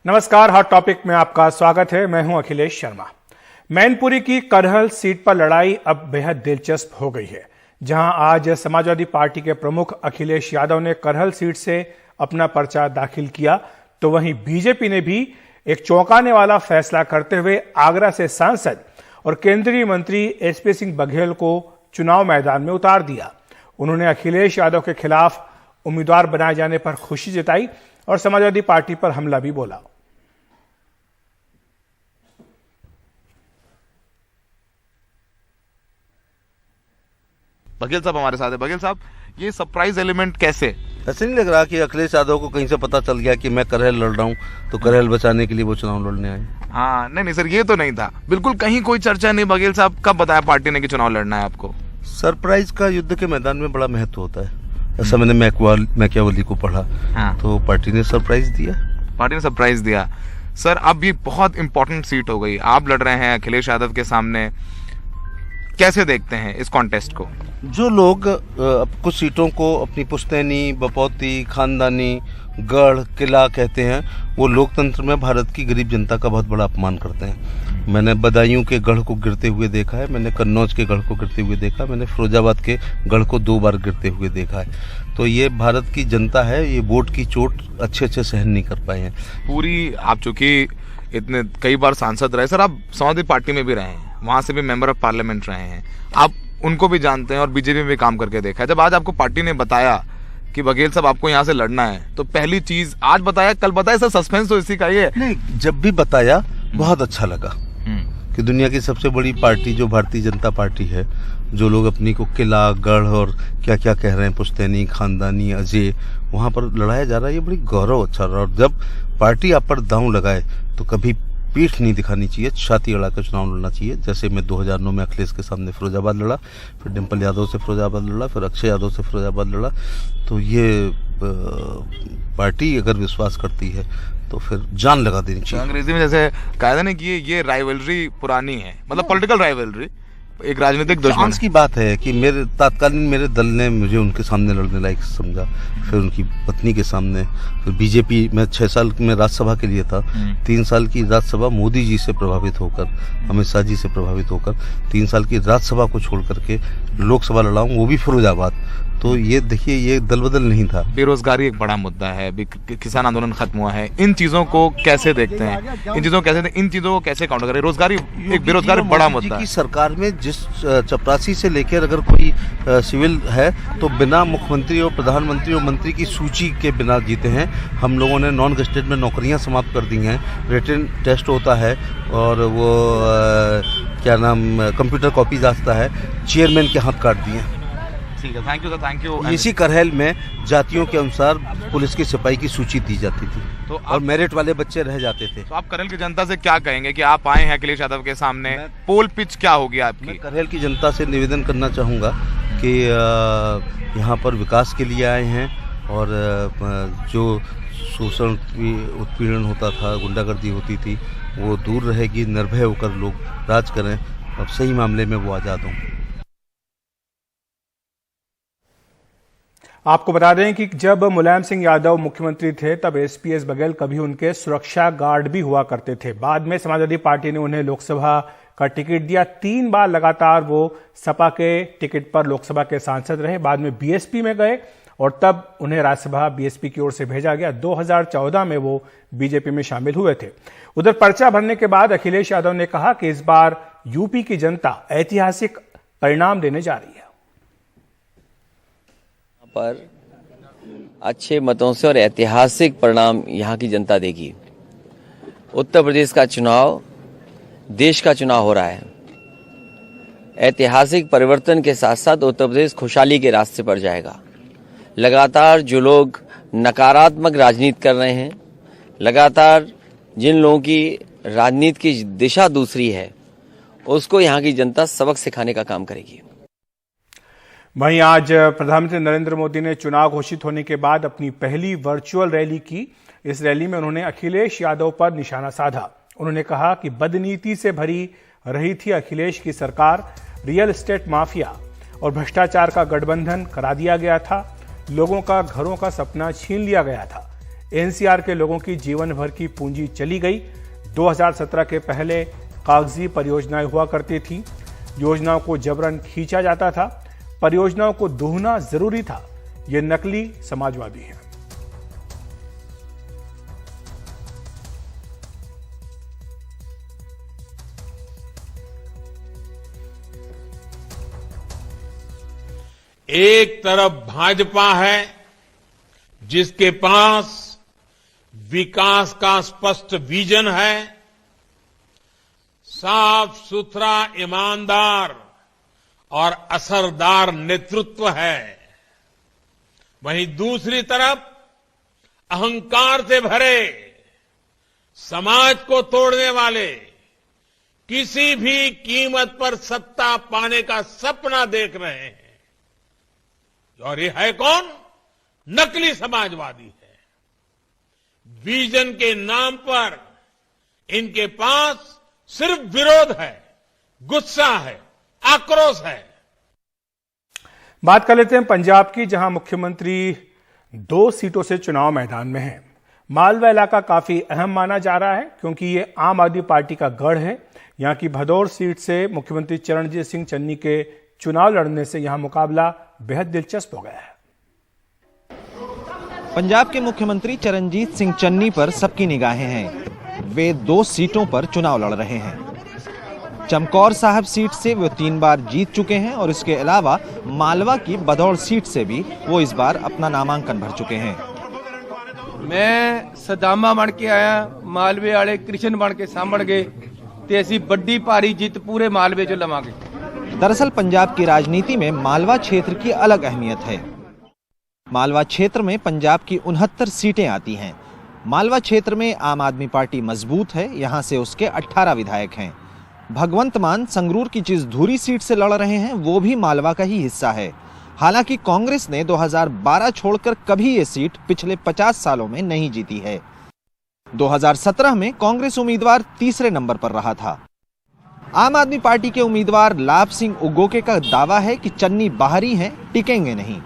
नमस्कार, hot topic में आपका स्वागत है। मैं हूं अखिलेश शर्मा। मैनपुरी की करहल सीट पर लड़ाई अब बेहद दिलचस्प हो गई है, जहां आज समाजवादी पार्टी के प्रमुख अखिलेश यादव ने करहल सीट से अपना पर्चा दाखिल किया, तो वहीं बीजेपी ने भी एक चौंकाने वाला फैसला करते हुए आगरा से सांसद और केंद्रीय मंत्री एसपी सिंह बघेल को चुनाव मैदान में उतार दिया। उन्होंने अखिलेश यादव के खिलाफ उम्मीदवार बनाए जाने पर खुशी जताई और समाजवादी पार्टी पर हमला भी बोला। बघेल साहब हमारे साथ है। बघेल साहब, ये सरप्राइज एलिमेंट कैसे? ऐसे नहीं लग रहा कि अखिलेश यादव को कहीं से पता चल गया कि मैं करहल लड़ रहा हूँ, तो करहल बचाने के लिए वो चुनाव लड़ने आए? हाँ, नहीं सर, ये तो नहीं था, बिल्कुल कहीं कोई चर्चा नहीं। बघेल साहब, कब बताया पार्टी ने कि चुनाव लड़ना है आपको? सरप्राइज का युद्ध के मैदान में बड़ा महत्व होता है, ऐसा मैंने मैकियावेली को पढ़ा। हाँ। तो पार्टी ने सरप्राइज दिया। पार्टी ने सरप्राइज दिया। सर, अब ये बहुत इंपॉर्टेंट सीट हो गई, आप लड़ रहे हैं अखिलेश यादव के सामने, कैसे देखते हैं इस कॉन्टेस्ट को? जो लोग कुछ सीटों को अपनी पुश्तैनी, बपौती, खानदानी, गढ़, किला कहते हैं, वो लोकतंत्र में भारत की गरीब जनता का बहुत बड़ा अपमान करते हैं। मैंने बदायूं के गढ़ को गिरते हुए देखा है, मैंने कन्नौज के गढ़ को गिरते हुए देखा, मैंने फिरोजाबाद के गढ़ को 2 बार गिरते हुए देखा है। तो ये भारत की जनता है, ये वोट की चोट अच्छे सहन नहीं कर पाए हैं। पूरी, आप चूंकि इतने कई बार सांसद रहे, सर आप समाजवादी पार्टी में भी रहे हैं, वहां से भी मेंबर ऑफ पार्लियामेंट रहे हैं, आप उनको भी जानते हैं और बीजेपी में भी काम करके देखा है। जब आज आपको पार्टी ने बताया कि बघेल साहब आपको यहाँ से लड़ना है, तो पहली चीज आज बताया, कल बताया, सर सस्पेंस तो इसी का ही है। नहीं, जब भी बताया बहुत अच्छा लगा कि दुनिया की सबसे बड़ी पार्टी जो भारतीय जनता पार्टी है, जो लोग अपनी को किला, गढ़ और क्या क्या कह रहे हैं, पुश्तैनी, खानदानी, अजय, वहां पर लड़ाया जा रहा है, ये बड़ी गौरव अच्छा रहा। और जब पार्टी आप पर दांव लगाए तो कभी पीठ नहीं दिखानी चाहिए, छाती अड़ाकर चुनाव लड़ना चाहिए। जैसे मैं 2009 में अखिलेश के सामने फिरोजाबाद लड़ा, फिर डिम्पल यादव से फिरोजाबाद लड़ा, फिर अक्षय यादव से फिरोजाबाद लड़ा। तो ये पार्टी अगर विश्वास करती है तो फिर जान लगा देनी चाहिए। अंग्रेजी में जैसे कहा था ना कि ये राइवलरी पुरानी है, मतलब पॉलिटिकल राइवलरी, एक राजनीतिक दुश्मन की बात है कि मेरे दल ने मुझे उनके सामने लड़ने लायक समझा, फिर उनकी पत्नी के सामने, फिर बीजेपी में 6 साल में राज्यसभा के लिए था, 3 साल की राज्यसभा मोदी जी से प्रभावित होकर, अमित शाह जी से प्रभावित होकर 3 साल की राज्यसभा को छोड़ करके लोकसभा लड़ा हूं, वो भी फिरोजाबाद। तो ये देखिए, ये दल बदल नहीं था। बेरोजगारी एक बड़ा मुद्दा है, किसान आंदोलन खत्म हुआ है, इन चीजों को कैसे देखते हैं, इन चीजों को कैसे काउंटर करें? रोजगारी, एक बेरोजगारी बड़ा मुद्दा है। सरकार में जिस चपरासी से लेकर अगर कोई सिविल है तो बिना मुख्यमंत्री और प्रधानमंत्री और मंत्री की सूची के बिना जीते हैं। हम लोगों ने नॉन गजेटेड में नौकरियां समाप्त कर दी हैं, रिटन टेस्ट होता है और वो क्या नाम, कंप्यूटर कॉपीज आता है, चेयरमैन के हाथ काट दिए। ठीक है, thank you sir, thank you. इसी करहल में जातियों के अनुसार पुलिस के सिपाही की सूची दी जाती थी, तो और मेरिट वाले बच्चे रह जाते थे। तो आप करहल की जनता से क्या कहेंगे कि आप आए हैं अखिलेश यादव के सामने, पोल पिच क्या होगी आपकी? मैं करहल की जनता से निवेदन करना चाहूँगा कि यहाँ पर विकास के लिए आए हैं और जो शोषण उत्पीड़न होता था, गुंडागर्दी होती थी, वो दूर रहेगी, निर्भय होकर लोग राज करें, अब सही मामले में वो आज़ाद हों। आपको बता दें कि जब मुलायम सिंह यादव मुख्यमंत्री थे, तब एसपीएस बघेल कभी उनके सुरक्षा गार्ड भी हुआ करते थे। बाद में समाजवादी पार्टी ने उन्हें लोकसभा का टिकट दिया। 3 बार लगातार वो सपा के टिकट पर लोकसभा के सांसद रहे। बाद में बीएसपी में गए और तब उन्हें राज्यसभा बीएसपी की ओर से भेजा गया। 2014 में वो बीजेपी में शामिल हुए थे। उधर पर्चा भरने के बाद अखिलेश यादव ने कहा कि इस बार यूपी की जनता ऐतिहासिक परिणाम देने जा रही है। पर अच्छे मतों से और ऐतिहासिक परिणाम यहाँ की जनता देगी। उत्तर प्रदेश का चुनाव देश का चुनाव हो रहा है। ऐतिहासिक परिवर्तन के साथ साथ उत्तर प्रदेश खुशहाली के रास्ते पर जाएगा। लगातार जो लोग नकारात्मक राजनीति कर रहे हैं, लगातार जिन लोगों की राजनीति की दिशा दूसरी है, उसको यहाँ की जनता सबक सिखाने का काम करेगी। वहीं आज प्रधानमंत्री नरेंद्र मोदी ने चुनाव घोषित होने के बाद अपनी पहली वर्चुअल रैली की। इस रैली में उन्होंने अखिलेश यादव पर निशाना साधा। उन्होंने कहा कि बदनीति से भरी रही थी अखिलेश की सरकार, रियल एस्टेट माफिया और भ्रष्टाचार का गठबंधन करा दिया गया था, लोगों का घरों का सपना छीन लिया गया था। एनसीआर के लोगों की जीवन भर की पूंजी चली गई। 2017 के पहले कागजी परियोजनाएं हुआ करती थी, योजनाओं को जबरन खींचा जाता था, परियोजनाओं को दोहना जरूरी था। ये नकली समाजवादी हैं। एक तरफ भाजपा है जिसके पास विकास का स्पष्ट विजन है, साफ सुथरा, ईमानदार और असरदार नेतृत्व है। वहीं दूसरी तरफ अहंकार से भरे, समाज को तोड़ने वाले, किसी भी कीमत पर सत्ता पाने का सपना देख रहे हैं। और ये है कौन? नकली समाजवादी है। विजन के नाम पर इनके पास सिर्फ विरोध है, गुस्सा है, आक्रोश है। बात कर लेते हैं पंजाब की, जहां मुख्यमंत्री 2 सीटों से चुनाव मैदान में हैं। मालवा इलाका काफी अहम माना जा रहा है क्योंकि ये आम आदमी पार्टी का गढ़ है। यहां की भदौर सीट से मुख्यमंत्री चरणजीत सिंह चन्नी के चुनाव लड़ने से यहां मुकाबला बेहद दिलचस्प हो गया है। पंजाब के मुख्यमंत्री चरणजीत सिंह चन्नी पर सबकी निगाहें हैं। वे 2 सीटों पर चुनाव लड़ रहे हैं। चमकौर साहब सीट से वो 3 बार जीत चुके हैं और इसके अलावा मालवा की भदौर सीट से भी वो इस बार अपना नामांकन भर चुके हैं। मैं सदामा बन के आया, मालवे वाले कृष्ण बन के सामण गए ते असीं बड़ी भारी जीत पूरे मालवे चो लवांगे। दरअसल पंजाब की राजनीति में मालवा क्षेत्र की अलग अहमियत है। मालवा क्षेत्र में पंजाब की 69 सीटें आती हैं। मालवा क्षेत्र में आम आदमी पार्टी मजबूत है, यहां से उसके 18 विधायक हैं। भगवंत मान संगरूर की जिस धुरी सीट से लड़ रहे हैं वो भी मालवा का ही हिस्सा है। हालांकि कांग्रेस ने 2012 छोड़कर कभी ये सीट पिछले 50 सालों में नहीं जीती है। 2017 में कांग्रेस उम्मीदवार तीसरे नंबर पर रहा था। आम आदमी पार्टी के उम्मीदवार लाभ सिंह उगोके का दावा है कि चन्नी बाहरी हैं, टिकेंगे नहीं।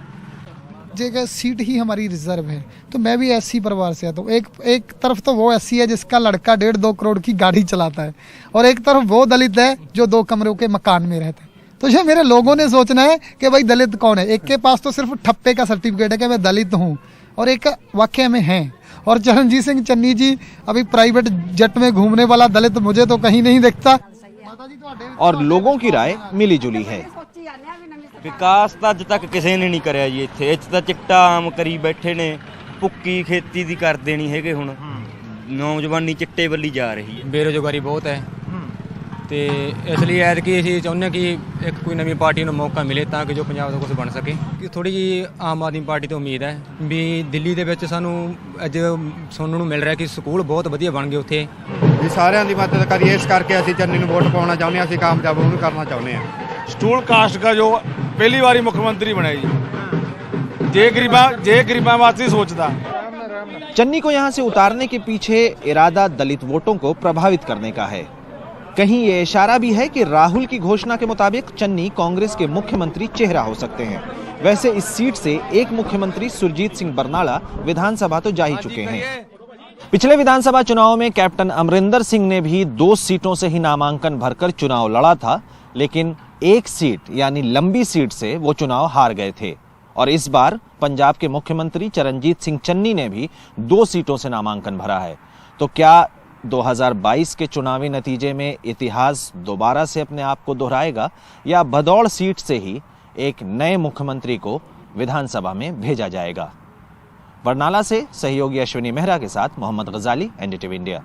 जगह सीट ही हमारी रिजर्व है, तो मैं भी एससी परिवार से आता हूँ। एक तरफ तो वो एससी है जिसका लड़का 1.5-2 करोड़ की गाड़ी चलाता है, और एक तरफ वो दलित है जो 2 कमरों के मकान में रहता है। तो ये मेरे लोगों ने सोचना है कि भाई दलित कौन है। एक के पास तो सिर्फ ठप्पे का सर्टिफिकेट है कि मैं दलित हूँ, और एक वाकई में है। और चरणजीत सिंह चन्नी जी अभी प्राइवेट जेट में घूमने वाला दलित मुझे तो कहीं नहीं दिखता। और लोगों की राय मिली जुली है। विकास तो अज तक किसी ने नहीं कराया जी। इत्थे तो चिट्टा आम करी बैठे ने, भुक्की खेती दी कर देनी है। हुण नौजवानी चिट्टे वल्ली जा रही है। बेरोजगारी बहुत है ਤੇ ਇਸ ਲਈ ਐਤਕੀ ਅਸੀਂ ਚਾਹੁੰਦੇ ਕਿ ਇੱਕ ਕੋਈ ਨਵੀਂ ਪਾਰਟੀ ਨੂੰ ਮੌਕਾ ਮਿਲੇ ਤਾਂ ਕਿ ਜੋ ਪੰਜਾਬ ਦਾ ਕੁਝ ਬਣ ਸਕੇ। ਕਿ ਥੋੜੀ ਜੀ ਆਮ ਆਦਮੀ ਪਾਰਟੀ ਤੋਂ ਉਮੀਦ ਹੈ ਵੀ ਦਿੱਲੀ ਦੇ ਵਿੱਚ ਸਾਨੂੰ ਅੱਜ ਸੁਣਨ ਨੂੰ ਮਿਲ ਰਿਹਾ ਕਿ ਸਕੂਲ ਬਹੁਤ ਵਧੀਆ ਬਣ ਗਏ ਉੱਥੇ। ਵੀ ਸਾਰਿਆਂ ਦੀ ਮਦਦ ਕਰੀਏ, ਇਸ ਕਰਕੇ ਅਸੀਂ ਚੰਨੀ ਨੂੰ ਵੋਟ ਪਾਉਣਾ ਚਾਹੁੰਦੇ ਹਾਂ। ਅਸੀਂ ਕਾਮਯਾਬ ਉਹਨੂੰ ਕਰਨਾ ਚਾਹੁੰਦੇ ਹਾਂ। स्टूल कास्ट का जो पहली बारी मुख्यमंत्री बने जी, जे गरीबा वास्ते सोचता। चन्नी को यहां से उतारने के पीछे इरादा दलित वोटों को प्रभावित करने का है। कहीं ये इशारा भी है कि राहुल की घोषणा के मुताबिक चन्नी कांग्रेस के मुख्यमंत्री चेहरा हो सकते हैं। वैसे इस सीट से एक मुख्यमंत्री सुरजीत सिंह बरनाला विधानसभा तो जा ही चुके हैं। पिछले विधानसभा चुनाव में कैप्टन अमरिंदर सिंह ने भी 2 सीटों से ही नामांकन भरकर चुनाव लड़ा था, लेकिन एक सीट यानी लंबी सीट से वो चुनाव हार गए थे। और इस बार पंजाब के मुख्यमंत्री चरणजीत सिंह चन्नी ने भी 2 सीटों से नामांकन भरा है। तो क्या 2022 के चुनावी नतीजे में इतिहास दोबारा से अपने आप को दोहराएगा, या भदौड़ सीट से ही एक नए मुख्यमंत्री को विधानसभा में भेजा जाएगा? बरनाला से सहयोगी अश्विनी मेहरा के साथ मोहम्मद गजाली, एनडीटीवी इंडिया।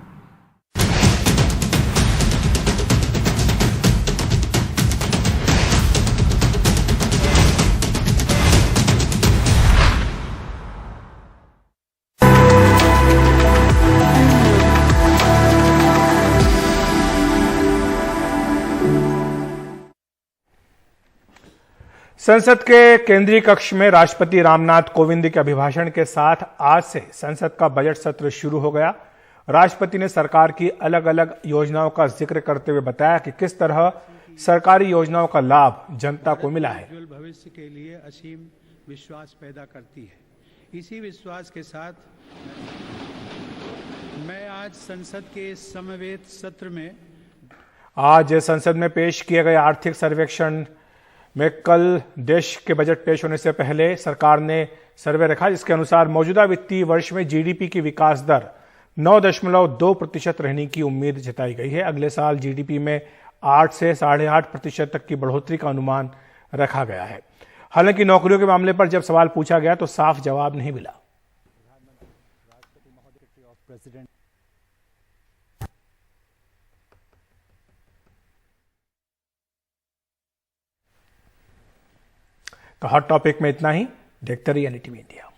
संसद के केंद्रीय कक्ष में राष्ट्रपति रामनाथ कोविंद के अभिभाषण के साथ आज से संसद का बजट सत्र शुरू हो गया। राष्ट्रपति ने सरकार की अलग अलग योजनाओं का जिक्र करते हुए बताया कि किस तरह सरकारी योजनाओं का लाभ जनता को मिला है। उज्जवल भविष्य के लिए असीम विश्वास पैदा करती है। इसी विश्वास के साथ आज संसद के समवेत सत्र में आज संसद में पेश किए गए आर्थिक सर्वेक्षण में कल देश के बजट पेश होने से पहले सरकार ने सर्वे रखा, जिसके अनुसार मौजूदा वित्तीय वर्ष में जीडीपी की विकास दर 9.2% रहने की उम्मीद जताई गई है। अगले साल जीडीपी में 8 से 8.5% तक की बढ़ोतरी का अनुमान रखा गया है। हालांकि नौकरियों के मामले पर जब सवाल पूछा गया तो साफ जवाब नहीं मिला। तो हॉट टॉपिक में इतना ही। देखते रहिए एनडीटीवी इंडिया।